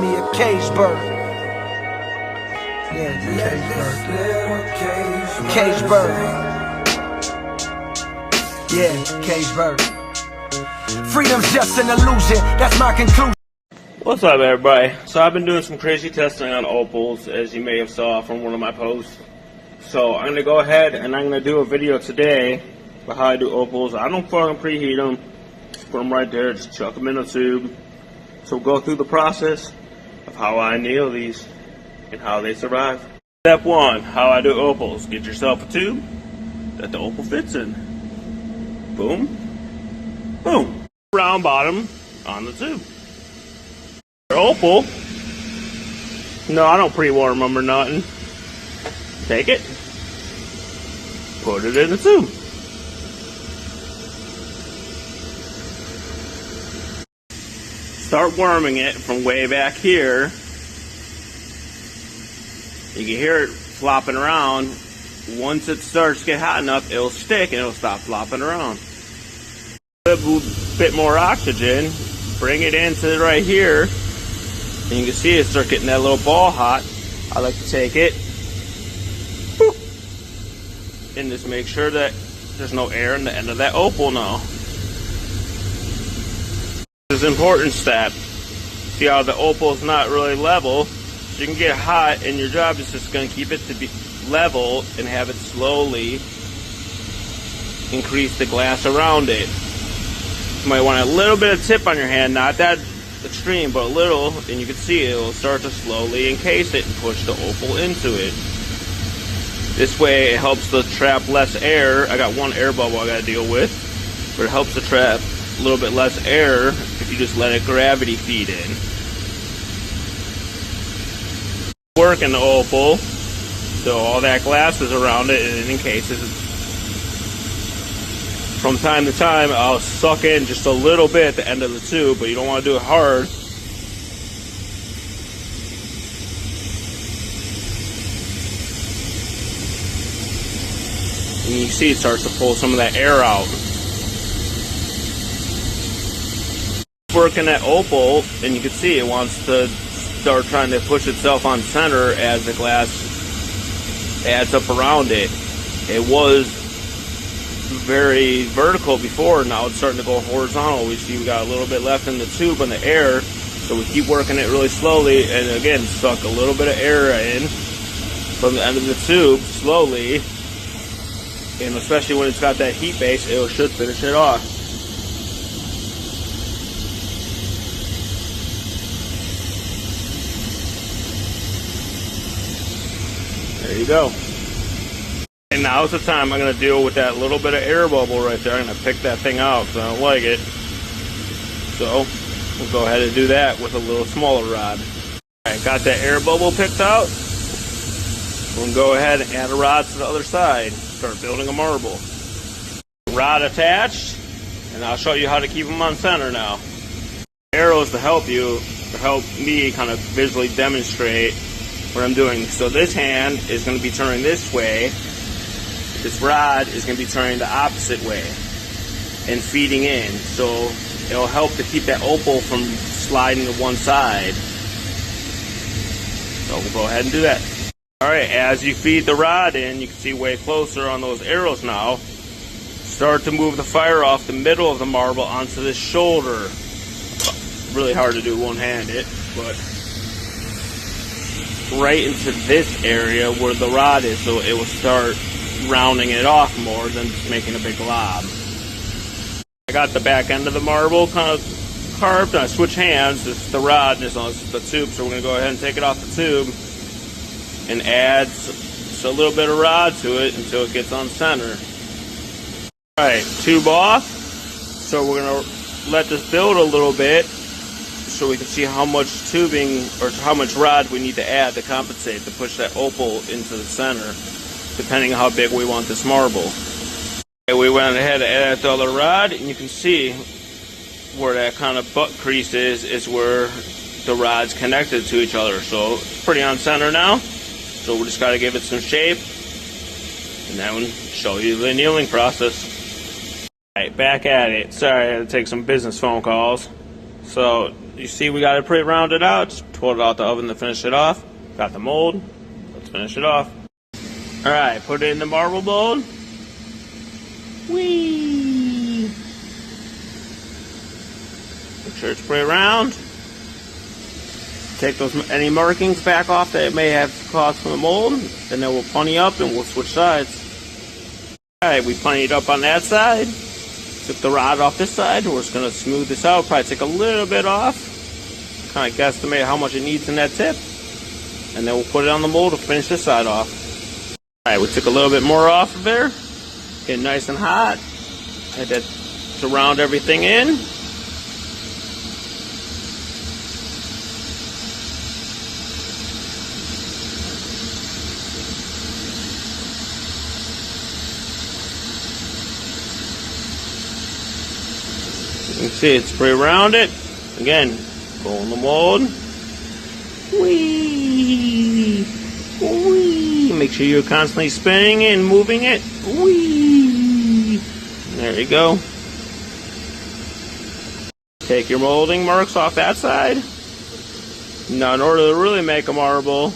me a cage bird. Yeah, cage bird. Yeah, cage bird. Freedom's just an illusion, that's my conclusion. What's up, everybody? So I've been doing some crazy testing on opals, as you may have saw from one of my posts. So I'm going to go ahead and I'm going to do a video today about how I do opals. I don't fucking preheat them. Just put them right there, just chuck them in a tube. So we'll go through the process of how I nail these and how they survive. Step 1, how I do opals. Get yourself a tube that the opal fits in. Boom. Boom. Round bottom on the tube. Opal. No, I don't pre-warm them or nothing. Take it. Put it in the tube. Start warming it from way back here. You can hear it flopping around. Once it starts to get hot enough, it'll stick and it'll stop flopping around. A bit more oxygen. Bring it into right here. And you can see it start getting that little ball hot. I like to take it and just make sure that there's no air in the end of that opal now. This is an important step. See how the opal is not really level? So you can get hot and your job is just going to keep it to be level and have it slowly increase the glass around it. You might want a little bit of tip on your hand, not that extreme, but a little, and you can see it will start to slowly encase it and push the opal into it. This way it helps to trap less air. I got one air bubble I got to deal with, but it helps to trap a little bit less air if you just let it gravity feed in. Working the opal, so all that glass is around it and it encases it. From time to time, I'll suck in just a little bit at the end of the tube, but you don't want to do it hard. And you see it starts to pull some of that air out. Working that opal, and you can see it wants to start trying to push itself on center as the glass adds up around it. It was very vertical before, now it's starting to go horizontal. We see we got a little bit left in the tube in the air, so we keep working it really slowly, and again suck a little bit of air in from the end of the tube slowly, and especially when it's got that heat base, it should finish it off. There you go. And now's the time I'm going to deal with that little bit of air bubble right there. I'm going to pick that thing out because I don't like it. So we'll go ahead and do that with a little smaller rod. Alright, got that air bubble picked out. We'll go ahead and add a rod to the other side. Start building a marble. Rod attached, and I'll show you how to keep them on center now. Arrows to help you, to help me kind of visually demonstrate what I'm doing. So this hand is going to be turning this way. This rod is going to be turning the opposite way and feeding in. So it'll help to keep that opal from sliding to one side. So we'll go ahead and do that. Alright, as you feed the rod in, you can see way closer on those arrows now. Start to move the fire off the middle of the marble onto this shoulder. Really hard to do one-handed, but right into this area where the rod is, so it will start rounding it off more than just making a big glob. I got the back end of the marble kind of carved, and I switch hands. This is the rod, this is the tube, so we're going to go ahead and take it off the tube and add just a little bit of rod to it until it gets on center. Alright, tube off. So we're going to let this build a little bit so we can see how much tubing or how much rod we need to add to compensate to push that opal into the center, depending on how big we want this marble. Okay, we went ahead and added the other rod, and you can see where that kind of butt crease is where the rod's connected to each other. So it's pretty on center now. So we just got to give it some shape, and then show you the annealing process. Alright, back at it. Sorry, I had to take some business phone calls. So you see we got it pretty rounded out. Just pull it out the oven to finish it off. Got the mold. Let's finish it off. Alright, put it in the marble mold. Whee! Make sure it's pretty round. Take those any markings back off that it may have caused from the mold, and then we'll punny up and we'll switch sides. Alright, we punnied up on that side. Took the rod off this side. We're just going to smooth this out. Probably take a little bit off. Kind of guesstimate how much it needs in that tip. And then we'll put it on the mold to finish this side off. Alright, we took a little bit more off of there. Getting nice and hot. Had to surround everything in. You can see it's pretty rounded. Again, go in the mold. Whee! Whee! Make sure you're constantly spinning it and moving it. Whee! There you go. Take your molding marks off that side. Now, in order to really make a marble,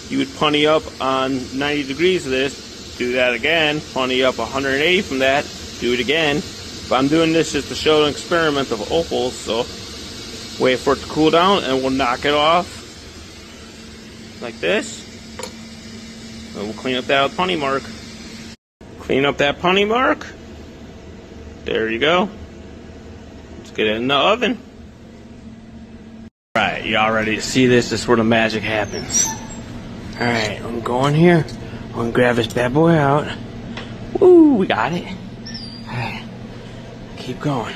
you would punny up on 90 degrees of this. Do that again. Punny up 180 from that. Do it again. But I'm doing this just to show an experiment of opals, so wait for it to cool down and we'll knock it off like this. And we'll clean up that punny mark. Clean up that punny mark. There you go. Let's get it in the oven. Alright, y'all ready to see this? This is where the magic happens. Alright, I'm going here. I'm gonna grab this bad boy out. Woo, we got it. Alright. Keep going.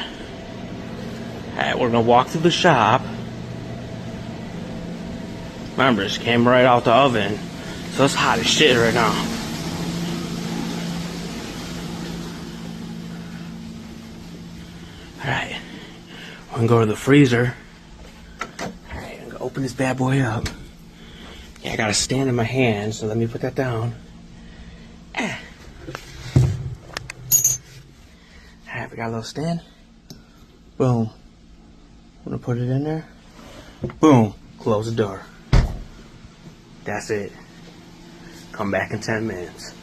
Alright, we're gonna walk through the shop. Remember, this came right out the oven, so it's hot as shit right now. Alright, we're gonna go to the freezer. Alright, I'm gonna open this bad boy up. Yeah, I got a stand in my hand, so let me put that down. Alright, we got a little stand. Boom. I'm gonna put it in there. Boom. Close the door. That's it. Come back in 10 minutes.